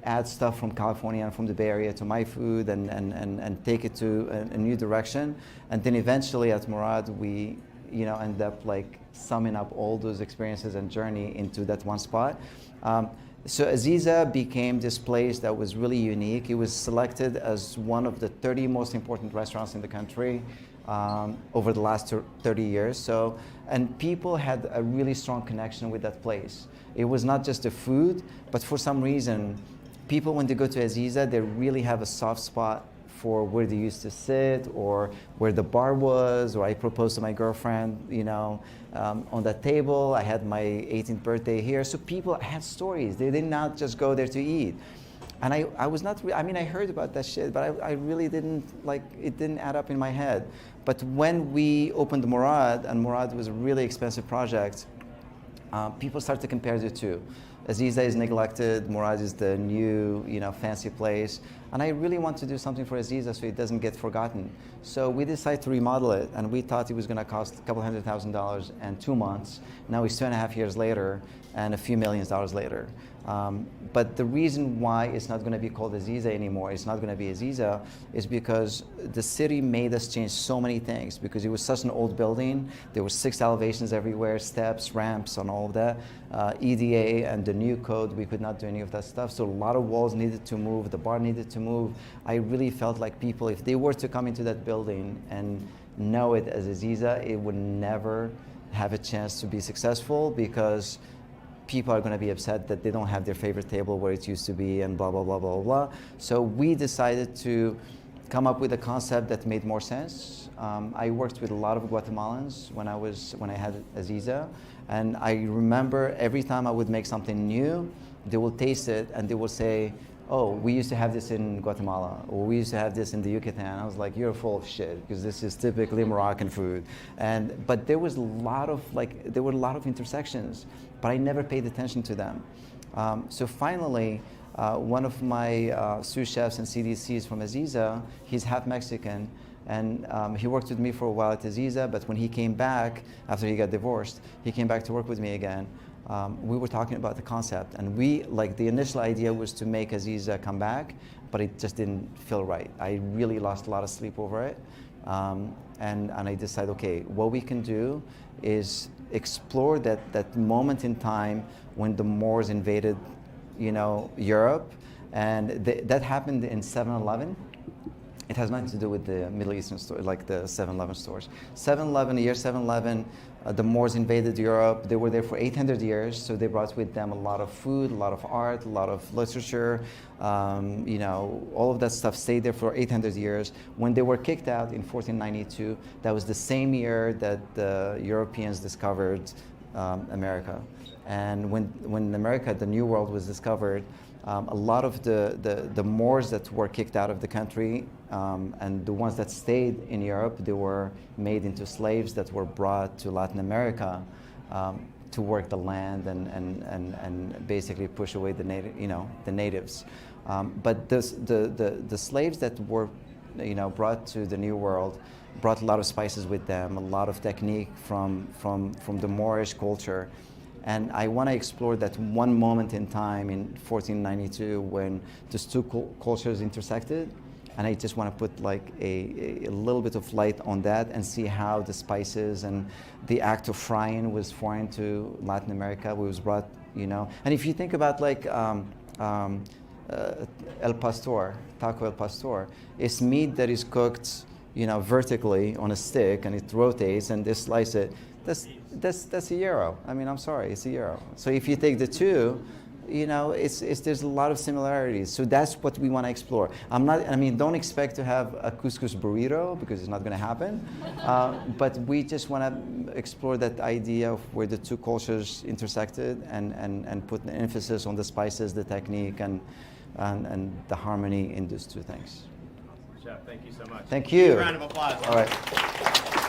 add stuff from California and from the Bay Area to my food and take it to a new direction. And then eventually at Mourad, we end up summing up all those experiences and journey into that one spot. So Aziza became this place that was really unique. It was selected as one of the 30 most important restaurants in the country over the last 30 years. So, and people had a really strong connection with that place. It was not just the food, but for some reason, people, when they go to Aziza, they really have a soft spot for where they used to sit or where the bar was, or I proposed to my girlfriend, on that table. I had my 18th birthday here. So people had stories. They did not just go there to eat. And I was not, I mean, I heard about that shit, but I really didn't, like, it didn't add up in my head. But when we opened Mourad, and Mourad was a really expensive project, people start to compare the two. Aziza is neglected, Mourad is the new, fancy place. And I really want to do something for Aziza so it doesn't get forgotten. So we decided to remodel it, and we thought it was going to cost a couple $100,000 and 2 months. Now it's 2.5 years later and a few millions dollars later. But the reason why it's not going to be called Aziza anymore, it's not going to be Aziza, is because the city made us change so many things, because it was such an old building. There were 6 elevations everywhere, steps, ramps, and all of that. EDA and the new code, we could not do any of that stuff. So a lot of walls needed to move, the bar needed to move. I really felt like people, if they were to come into that building and know it as Aziza, it would never have a chance to be successful, because people are going to be upset that they don't have their favorite table where it used to be, and blah, blah, blah, blah, blah. So we decided to come up with a concept that made more sense. I worked with a lot of Guatemalans when I had Aziza, and I remember every time I would make something new, they will taste it and they will say, oh, we used to have this in Guatemala, or we used to have this in the Yucatan. I was like, you're full of shit, because this is typically Moroccan food. But there was a lot of, there were a lot of intersections, but I never paid attention to them. So finally, one of my sous chefs and CDCs from Aziza, he's half Mexican, and he worked with me for a while at Aziza, but when he came back, after he got divorced, he came back to work with me again. We were talking about the concept, and the initial idea was to make Aziza come back, but it just didn't feel right. I really lost a lot of sleep over it. And I decided, okay, what we can do is explore that moment in time when the Moors invaded, Europe, and that happened in 7-Eleven. It has nothing to do with the Middle Eastern store, like the 7-Eleven stores. 7-Eleven, year 7-Eleven, the Moors invaded Europe. They were there for 800 years, so they brought with them a lot of food, a lot of art, a lot of literature. All of that stuff stayed there for 800 years. When they were kicked out in 1492, that was the same year that the Europeans discovered America. And when America, the New World, was discovered, a lot of the Moors that were kicked out of the country and the ones that stayed in Europe, they were made into slaves that were brought to Latin America to work the land and basically push away the natives. But the slaves that were brought to the New World brought a lot of spices with them, a lot of technique from the Moorish culture. And I want to explore that one moment in time in 1492 when these two cultures intersected. And I just want to put like a little bit of light on that and see how the spices and the act of frying was foreign to Latin America. It was brought, And if you think about like El Pastor, taco El Pastor, it's meat that is cooked, vertically on a stick, and it rotates, and they slice it. That's a gyro. I mean, I'm sorry, it's a gyro. So if you take the two, there's a lot of similarities. So that's what we want to explore. Don't expect to have a couscous burrito, because it's not going to happen. But we just want to explore that idea of where the two cultures intersected and put an emphasis on the spices, the technique, and the harmony in those two things. Chef, thank you so much. Thank you. Round of applause. All right.